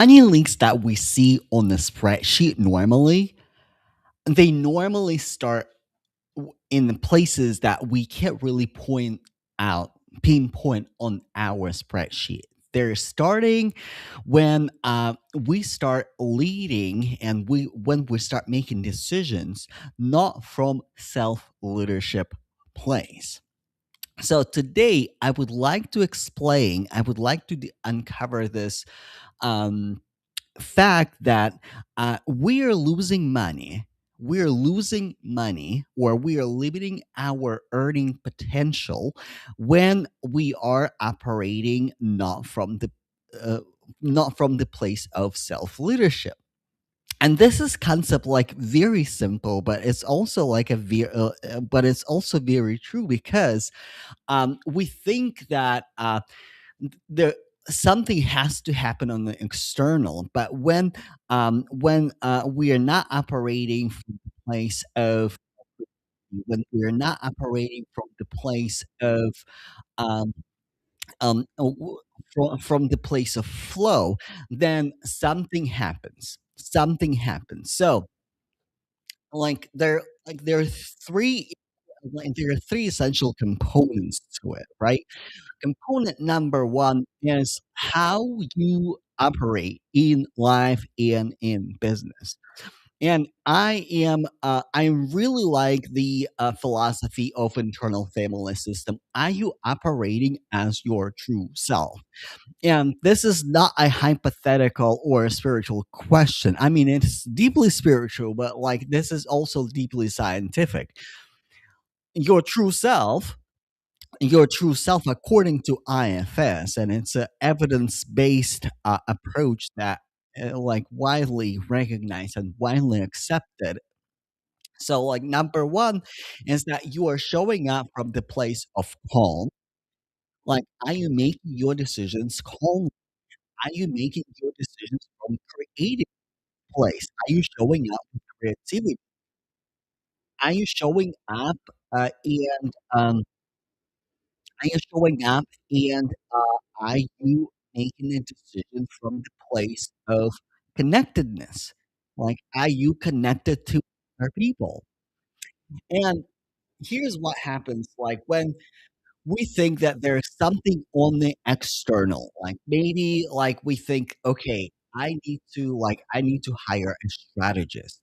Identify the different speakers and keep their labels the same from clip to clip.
Speaker 1: Any links that we see on the spreadsheet normally, they normally start in the places that we can't really out, pinpoint on our spreadsheet. They're starting when we start leading and when we start making decisions, not from self leadership place. So today, I would like to uncover this um, fact that we are losing money. We're losing money or we are limiting our earning potential when we are operating uh, not from the place of self leadership. And this is concept like very simple, but it's also like but it's also very true because we think that there something has to happen on the external, but when we are not operating from the place of when we are not operating from the place of um, from the place of flow, then something happens. So there are three there are three essential components to it, right? Component number one is how you operate in life and in business. And I really like the philosophy of internal family system. Are you operating as your true self? And this is not a hypothetical or a spiritual question. I mean, it's deeply spiritual, but like this is also deeply scientific. Your true self your true self according to IFS, and it's an evidence-based approach that like widely recognized and widely accepted. So, like number one is that you are showing up from the place of calm. Like, are you making your decisions calm? Are you making your decisions from creative place? Are you showing up with creativity? Are you showing up and are you showing up and are you making a decision from the place of connectedness? Like, are you connected to other people? And here's what happens like when we think that there's something on the external, like maybe like we think, okay, I need to hire a strategist.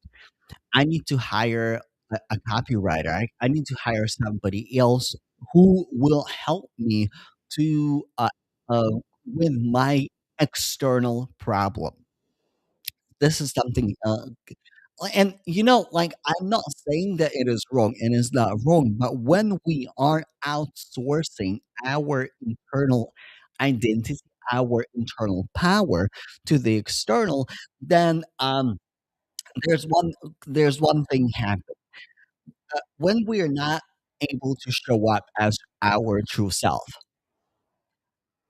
Speaker 1: I need to hire a copywriter. I need to hire somebody else who will help me to uh, with my external problem. This is something, and like I'm not saying that it is wrong and it's not wrong, but when we are outsourcing our internal identity, our internal power to the external, then there's one there's one thing happen when we are not able to show up as our true self,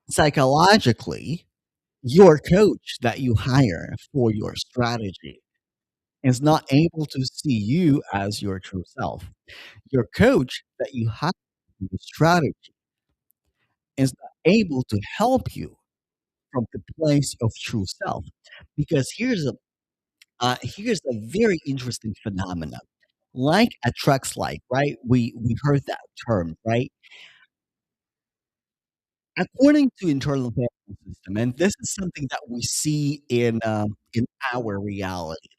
Speaker 1: psychologically, your coach that you hire for your strategy is not able to see you as your true self. Your coach that you hire for the strategy is not able to help you from the place of true self. Because here's a very interesting phenomenon. Like attracts like, right? We heard that term, right? According to internal family system, and this is something that we see in our reality,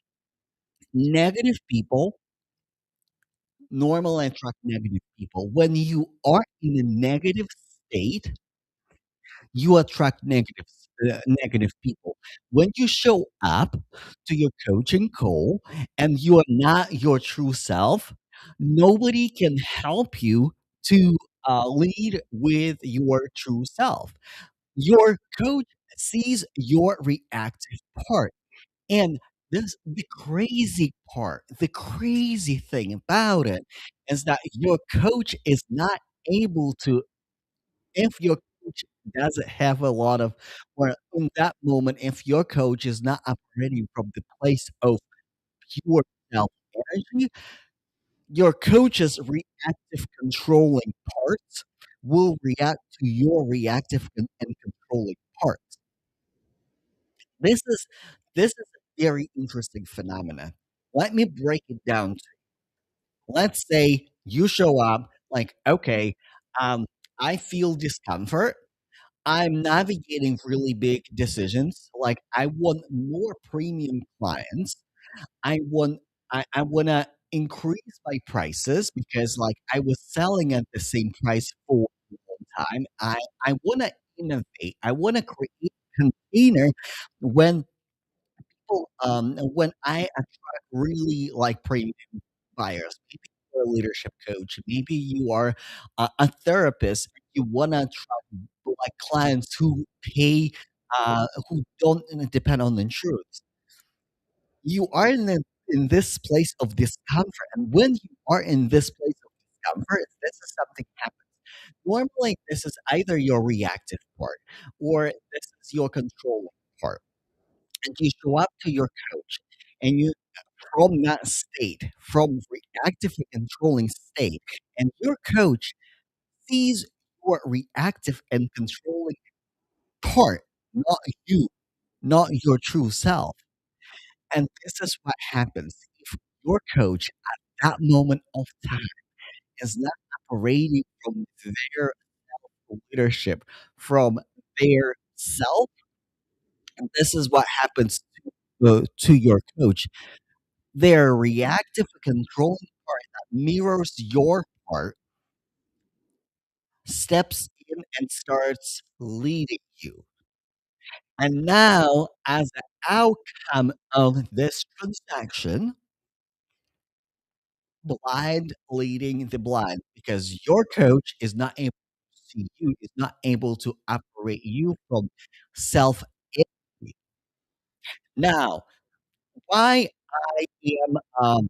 Speaker 1: negative people normally attract negative people. When you are in a negative state, you attract negative people. When you show up to your coaching call and you are not your true self, nobody can help you to lead with your true self. Your coach sees your reactive part. And the crazy thing about it is that your coach is not able to, if your coach doesn't have a lot of, or in that moment, if your coach is not operating from the place of pure self energy, your coach's reactive controlling parts will react to your reactive and controlling parts. This is this is a very interesting phenomena. Let me break it down. Let's say you show up like, okay, um, I feel discomfort. I'm navigating really big decisions. Like I want more premium clients. I want I wanna increase my prices because like I was selling at the same price for a long time. I wanna innovate. I wanna create a container when when I attract really like premium buyers. Maybe you're a leadership coach. Maybe you are a therapist. You wanna attract like clients who pay who don't depend on insurance. You are in this place of discomfort, and when you are in this place of discomfort, this is something happens. Normally, this is either your reactive part or this is your controlling part. And you show up to your coach, and you from that state, from reactive and controlling state, and your coach sees your reactive and controlling part, not you, not your true self. And this is what happens if your coach at that moment of time is not operating from their leadership, from their self. And this is what happens to your coach. Their reactive controlling part that mirrors your part steps in and starts leading you. And now, as an outcome of this transaction, blind leading the blind because your coach is not able to see you, is not able to operate you from self. Now, why I am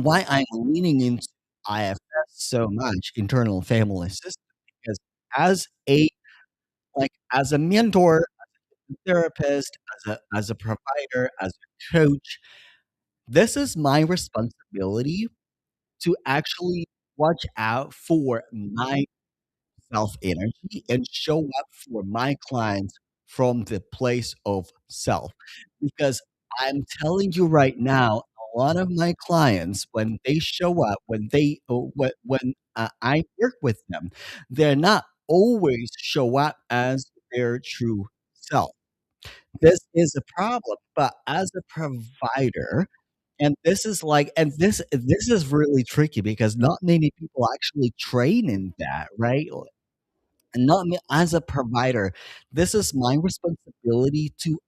Speaker 1: why I'm leaning into IFS so much, internal family system, because as a as a mentor, therapist, as a provider, as a coach, this is my responsibility to actually watch out for my self energy and show up for my clients from the place of self. Because I'm telling you right now, a lot of my clients, when they show up, when I work with them, they're not always show up as their true self. This is a problem, but as a provider, and this is really tricky because not many people actually train in that, right? And not me as a provider, this is my responsibility to,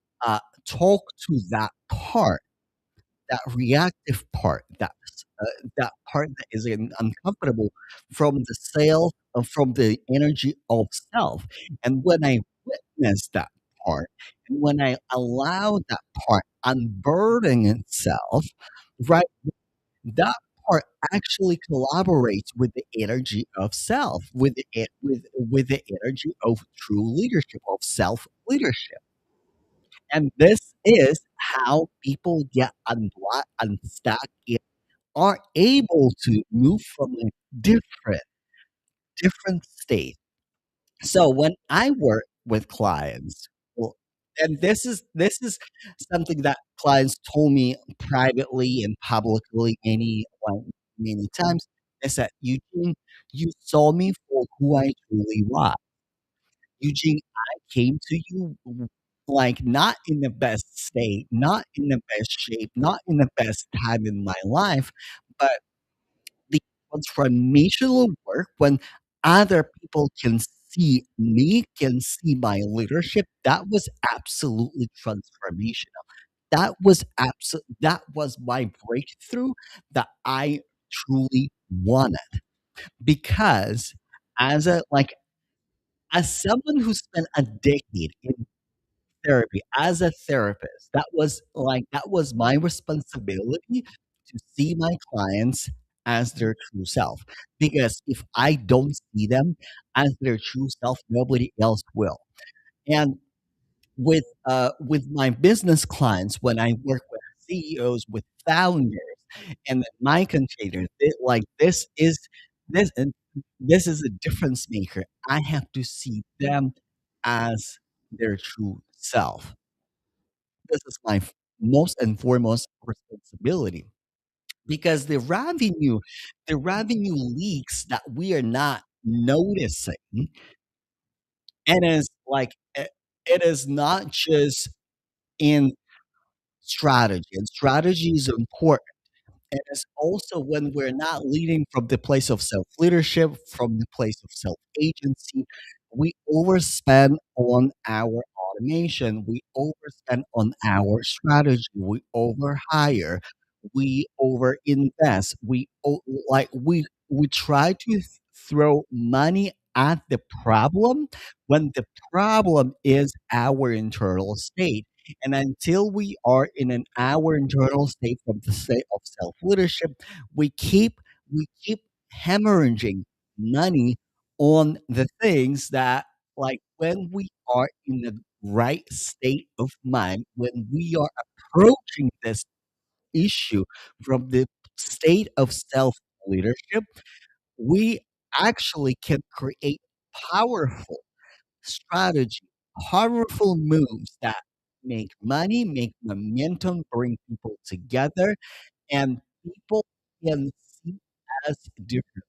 Speaker 1: talk to that part, that reactive part, that part that is uncomfortable from the from the energy of self. And when I witness that part, and when I allow that part unburden itself, right, that part actually collaborates with the energy of self, with the energy of true leadership, of self leadership. And this is how people get unstuck and are able to move from a different different state. So when I work with clients, well, and this is something that clients told me privately and publicly many times, is that Eugene, you saw me for who I truly was. Eugene, I came to you like not in the best state, not in the best shape, not in the best time in my life, but the transformational work when other people can see me, can see my leadership, that was absolutely transformational. That was my breakthrough that I truly wanted because as a like as someone who spent a decade in therapy as a therapist, that was my responsibility to see my clients as their true self, because if I don't see them as their true self, nobody else will. And with my business clients, when I work with CEOs, with founders, and my container, this and this is a difference maker. I have to see them as their true self. this is my most and foremost responsibility because the revenue leaks that we are not noticing, and is like it is not just in strategy, and strategy is important. And it's also when we're not leading from the place of self leadership, from the place of self agency, we overspend on our automation, we overspend on our strategy, we overhire, we overinvest, we try to throw money at the problem when the problem is our internal state. And until we are in an our internal state from the state of self leadership, we keep hemorrhaging money on the things that, like, when we are in the right state of mind, when we are approaching this issue from the state of self leadership, we actually can create powerful strategy, powerful moves that make money, make momentum, bring people together, and people can see us differently.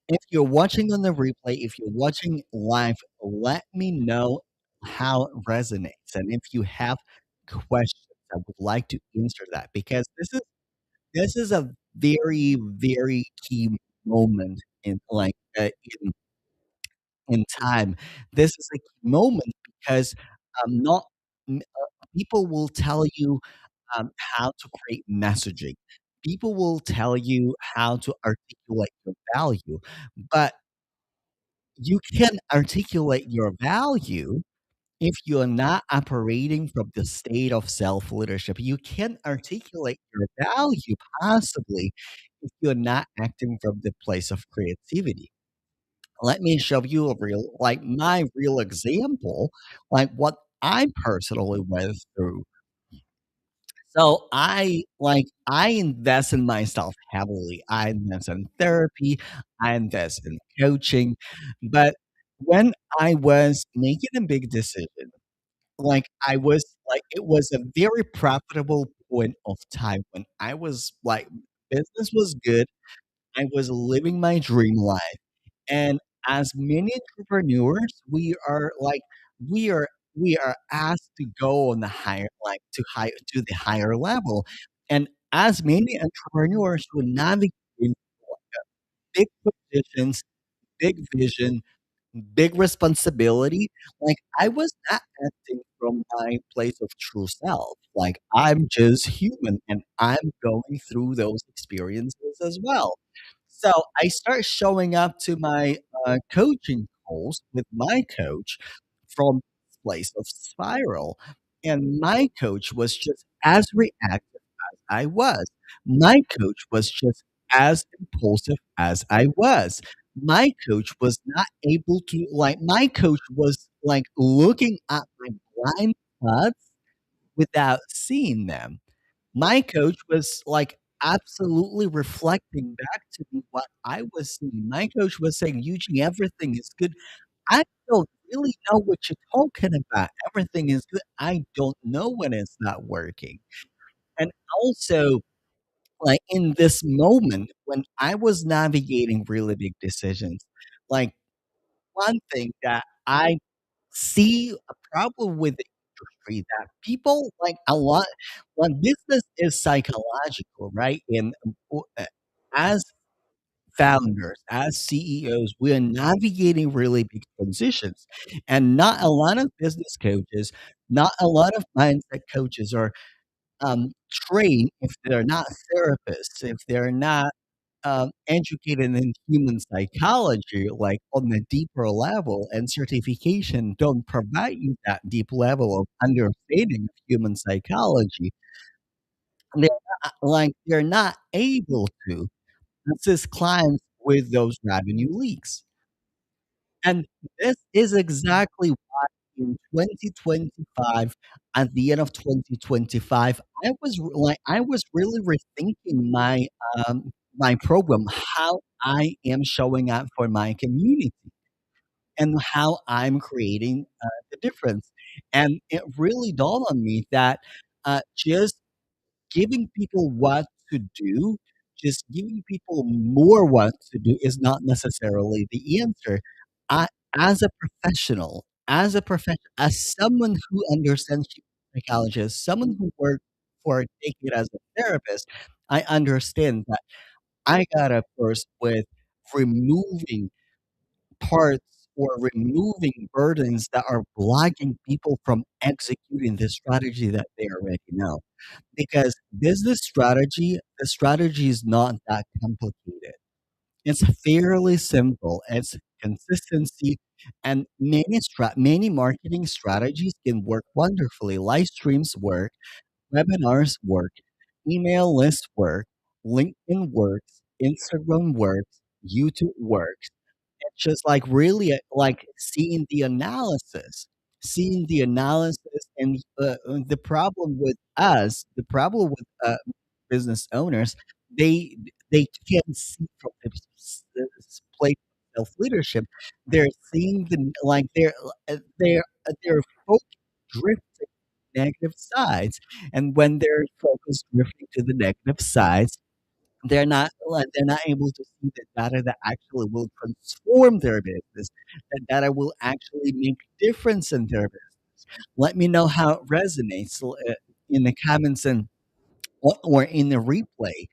Speaker 1: If you're watching on the replay, if you're watching live, let me know how it resonates. And if you have questions, I would like to answer that because this is a very, very key moment in in time. This is a key moment because not people will tell you how to create messaging. People will tell you how to articulate your value, but you can articulate your value if you're not operating from the state of self leadership. You can articulate your value possibly if you're not acting from the place of creativity. Let me show you a real, like my real example, like what I personally went through. So I invest in myself heavily. I invest in therapy, I invest in coaching. But when I was making a big decision, I was it was a very profitable point of time when I was like business was good. I was living my dream life. And as many entrepreneurs, we are we are asked to go on the higher to the higher level. And as many entrepreneurs who navigate big positions, big vision, big responsibility. Like, I was not acting from my place of true self. Like, I'm just human and I'm going through those experiences as well. So I start showing up to my coaching calls with my coach from this place of spiral. And my coach was just as reactive as I was. My coach was just as impulsive as I was. My coach was not able to my coach was like looking at my blind spots without seeing them. My coach was like absolutely reflecting back to me what I was seeing. My coach was saying, Eugene, everything is good. I don't really know what you're talking about. Everything is good. I don't know when it's not working. And also, like in this moment when I was navigating really big decisions, like one thing that I see a problem with the industry that people like a lot when business is psychological, right? And as founders, as CEOs, we are navigating really big transitions. And not a lot of business coaches, not a lot of mindset coaches are trained if they're not therapists, if they're not educated in human psychology, like on a deeper level, and certification don't provide you that deep level of understanding of human psychology. They're not able to assist clients with those revenue leaks. And this is exactly why in 2025, at the end of 2025, I was really rethinking my program, how I am showing up for my community and how I'm creating the difference. And it really dawned on me that just giving people what to do, just giving people more what to do is not necessarily the answer. I, as a professional, as someone who understands human psychology, as someone who worked for a decade as a therapist, I understand that I gotta first with removing parts or removing burdens that are blocking people from executing the strategy that they already know. Because the strategy is not that complicated. It's fairly simple. It's consistency, and many marketing strategies can work wonderfully. Live streams work, webinars work, email lists work, LinkedIn works, Instagram works, YouTube works. It's just like really like seeing the analysis, and the problem with the problem with business owners, they they can't see from this place of self leadership. They're seeing they're focused drifting negative sides, and when their focus drifting to the negative sides, they're not able to see the data that actually will transform their business, that data will actually make difference in their business. Let me know how it resonates in the comments and or in the replay.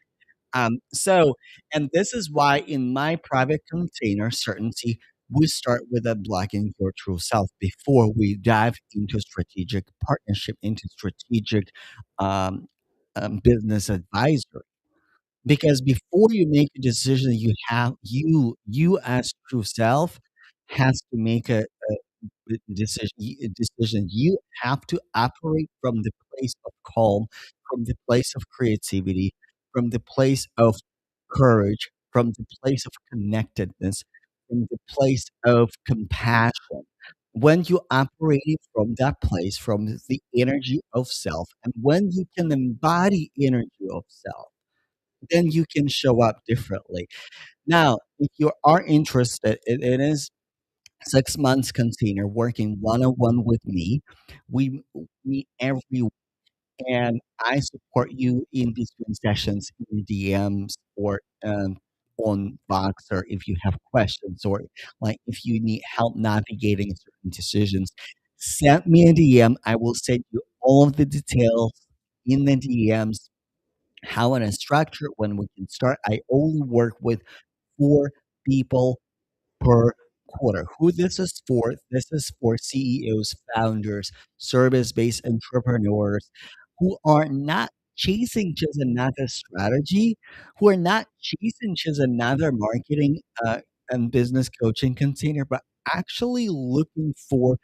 Speaker 1: So, and this is why in my private container certainty, we start with unblocking your true self before we dive into strategic partnership, into strategic um, business advisory. Because before you make a decision, you as true self has to make a decision. You have to operate from the place of calm, from the place of creativity, from the place of courage, from the place of connectedness, from the place of compassion. When you operate from that place, from the energy of self, and when you can embody energy of self, then you can show up differently. Now, if you are interested, it is 6 months container working one on one with me. We meet every week, and I support you in between sessions in the DMs or on Voxer if you have questions, or like if you need help navigating certain decisions. Send me a DM. I will send you all of the details in the DMs, how and a structure when we can start. I only work with 4 people per quarter. Who this is for? This is for CEOs, founders, service-based entrepreneurs who are not chasing just another strategy, who are not chasing just another marketing and business coaching container, but actually looking for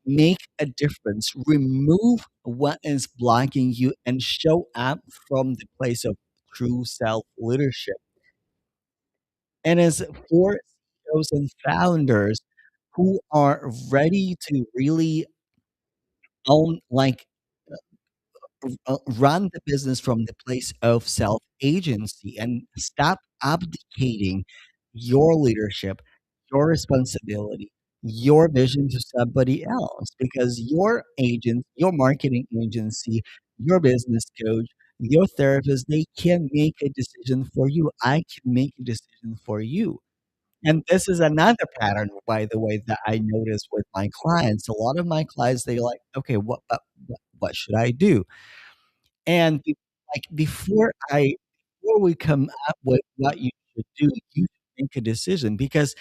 Speaker 1: make a difference, remove what is blocking you, and show up from the place of true self leadership. And as for CEOs and founders who are ready to really own, like, run the business from the place of self agency and stop abdicating your leadership, your responsibility, your vision to somebody else, because your agent, your marketing agency, your business coach, your therapist, they can make a decision for you. I can make a decision for you. And this is another pattern, by the way, that I notice with my clients. A lot of my clients, they like, okay, what should I do? And before we come up with what you should do, you should make a decision, because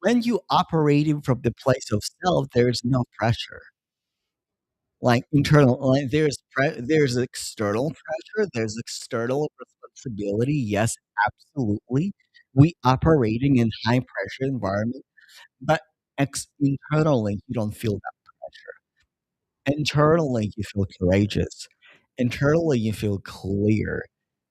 Speaker 1: when you operating from the place of self, there's no pressure. Like internal, like there's external pressure, there's external responsibility. Yes, absolutely. We operating in high pressure environment, but internally you don't feel that pressure. Internally, you feel courageous. Internally, you feel clear.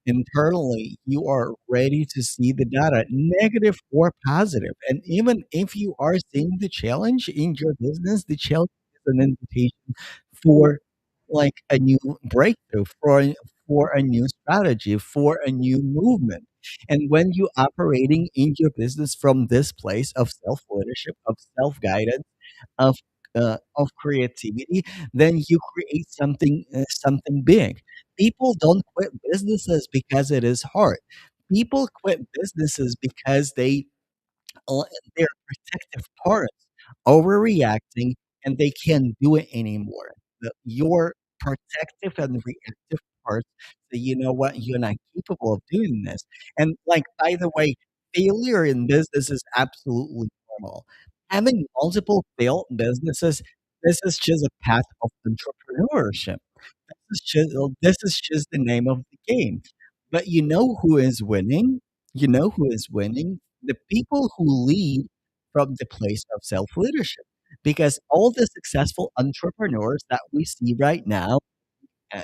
Speaker 1: Internally, you are ready to see the data, negative or positive. And even if you are seeing the challenge in your business, the challenge is an invitation for like a new breakthrough, for a new strategy, for a new movement. And when you operating in your business from this place of self leadership, of self guidance, of of creativity, then you create something big. People don't quit businesses because it is hard. People quit businesses because uh, their protective parts overreacting and they can't do it anymore. Your protective and reactive parts say, you know what, you're not capable of doing this. And like, by the way, failure in business is absolutely normal. Having multiple failed businesses, this is just a path of entrepreneurship. This is just the name of the game. But you know who is winning? You know who is winning? The people who lead from the place of self-leadership. Because all the successful entrepreneurs that we see right now, uh,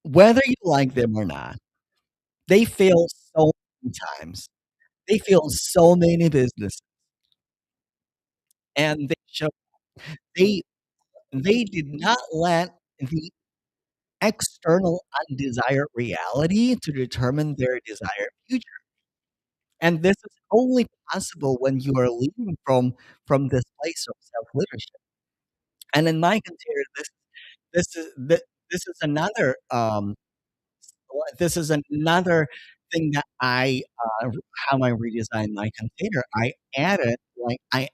Speaker 1: whether you like them or not, they fail so many times. They fail so many businesses, and they they did not let the external undesired reality to determine their desired future. And this is only possible when you are leading from this place of self-leadership. And in my container, this is another this is another thing that how I redesigned my container. I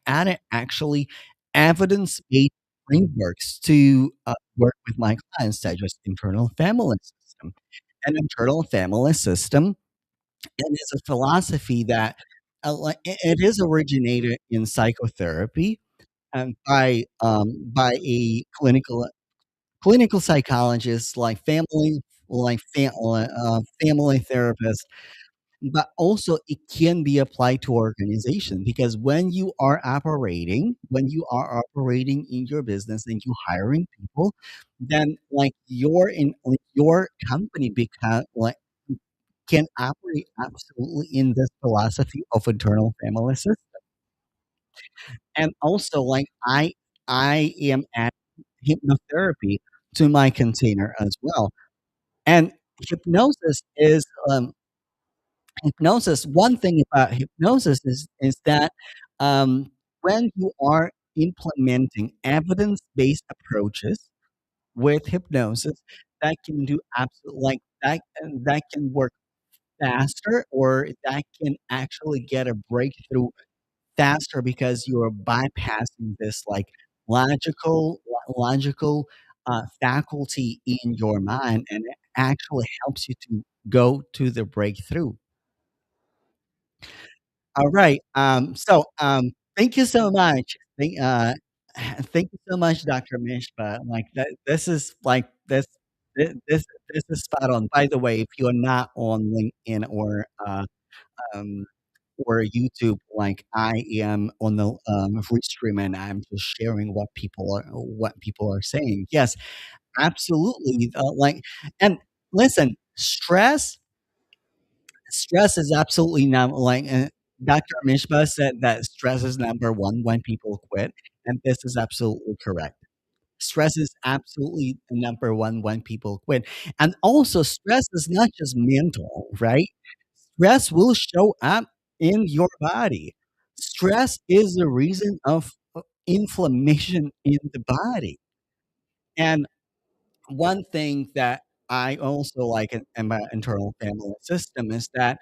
Speaker 1: added actually evidence-based frameworks to work with my clients, such as internal family system. An internal family system, and it's a philosophy that it is originated in psychotherapy and by a clinical psychologist, family therapist, but also it can be applied to organization because when you are operating in your business and you hiring people, then your company become like can operate absolutely in this philosophy of internal family system. And also, I am adding hypnotherapy to my container as well. And hypnosis is hypnosis. One thing about hypnosis is that um, when you are implementing evidence based approaches with hypnosis, that can do absolutely like that can work faster, or that can actually get a breakthrough faster because you're bypassing this like logical faculty in your mind, and it actually helps you to go to the breakthrough. All right. Thank you so much. Thank you so much, Dr. Mishpa. Like that, this is like this is spot on. By the way, if you're not on LinkedIn um, or YouTube, like I am on the free stream, and I'm just sharing what people are saying. Yes, absolutely. And listen, stress is absolutely not Dr. Mishba said that stress is number one when people quit, and this is absolutely correct. Stress is absolutely number one when people quit. And also, stress is not just mental, right? Stress will show up in your body. Stress is the reason of inflammation in the body. And one thing that I also like in my internal family system is that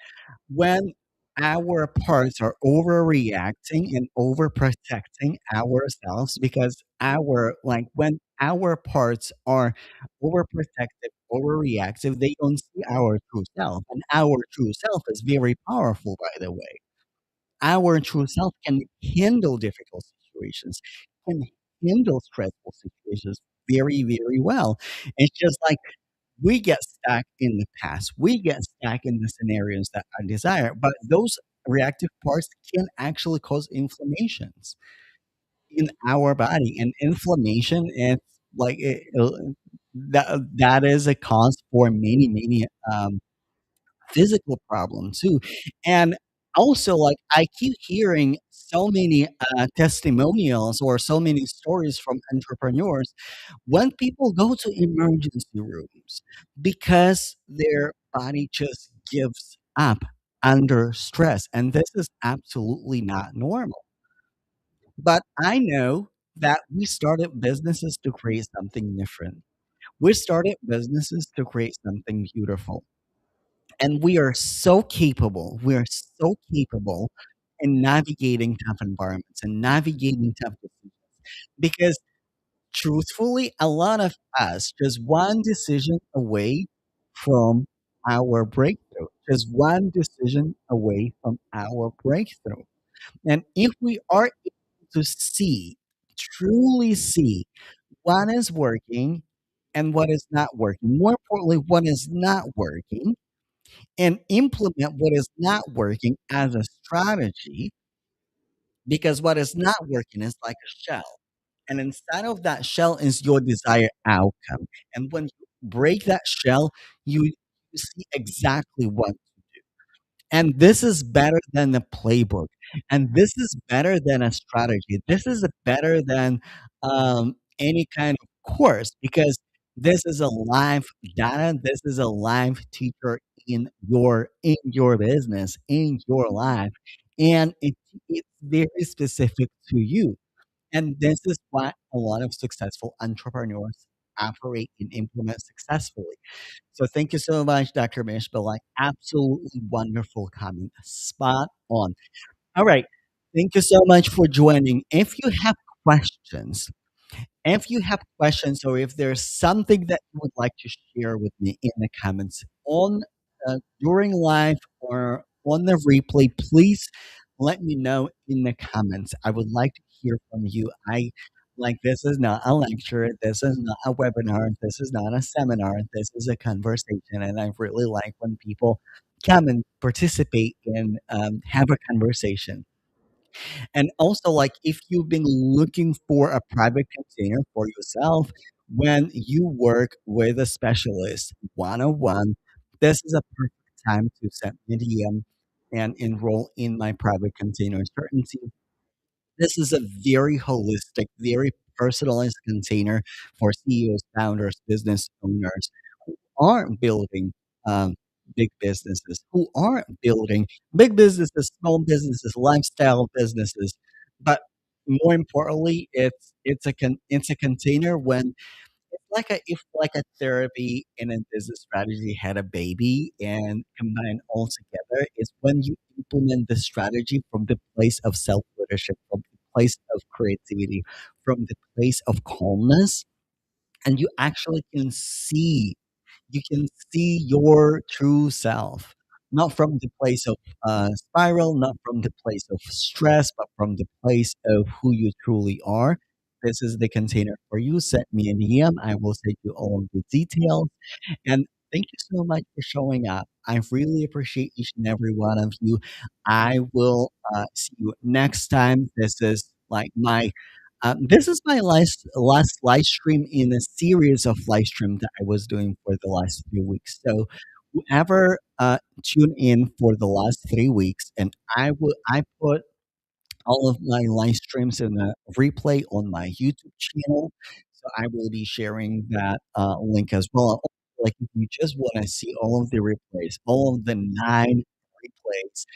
Speaker 1: when our parts are overreacting and overprotecting ourselves, because when our parts are overprotective, overreactive, they don't see our true self. And our true self is very powerful, by the way. Our true self can handle difficult situations, can handle stressful situations very, very well. It's just like we get stuck in the past. We get stuck in the scenarios that are desired, but those reactive parts can actually cause inflammations in our body. And inflammation is like that is a cause for many physical problem too. And also, like, I keep hearing so many testimonials or so many stories from entrepreneurs when people go to emergency rooms because their body just gives up under stress. And this is absolutely not normal. But I know. that we started businesses to create something different. We started businesses to create something beautiful. And we are so capable. We are so capable in navigating tough environments and navigating tough decisions. Because truthfully, a lot of us just one decision away from our breakthrough, just one decision away from our breakthrough. And if we are able to see, truly see what is working and what is not working, more importantly, what is not working, and implement what is not working as a strategy, because what is not working is like a shell. And inside of that shell is your desired outcome. And when you break that shell, you see exactly what. And this is better than a playbook. And this is better than a strategy. This is better than any kind of course, because this is a live data. This is a live teacher in your business, in your life. And it's very specific to you. And this is what a lot of successful entrepreneurs operate and implement successfully. So thank you so much, Dr. Mish, but like absolutely wonderful comment. Spot on. All right. Thank you so much for joining. Questions, if you have questions or if there's something that you would like to share with me in the comments on during live or on the replay, please let me know in the comments. I would like to hear from you. I like this is not a lecture, this is not a webinar, this is not a seminar, this is a conversation, and I really like when people come and participate and have a conversation. And also, like, if you've been looking for a private container for yourself when you work with a specialist one on one, this is a perfect time to send me a DM and enroll in my private container certainty. This is a very holistic, very personalized container for CEOs, founders, business owners aren't building big businesses, who aren't building big businesses, small businesses, lifestyle businesses. But more importantly, it's a container when it's like a if like a therapy and a business strategy had a baby and combined all together is when you implement the strategy from the place of self leadership, from the place of creativity, from the place of calmness, and you can see your true self, not from the place of spiral, not from the place of stress, but from the place of who you truly are. This is the container for you. Send me an DM. I will send you all of the details. And thank you so much for showing up. I really appreciate each and every one of you. I will see you next time. This is my last live stream in a series of live stream that I was doing for the last few weeks. So whoever tune in for the last 3 weeks, and I put all of my live streams in a replay on my YouTube channel. So I will be sharing that link as well. Like if you just want to see all of the replays, all of the 9 replays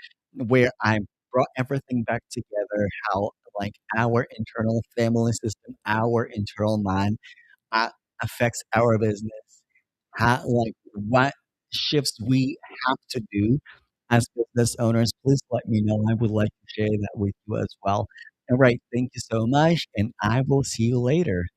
Speaker 1: where I brought everything back together, how like our internal family system, our internal mind uh, affects our business, how like what shifts we have to do as business owners, please let me know. I would like to share that with you as well. All right, thank you so much, and I will see you later.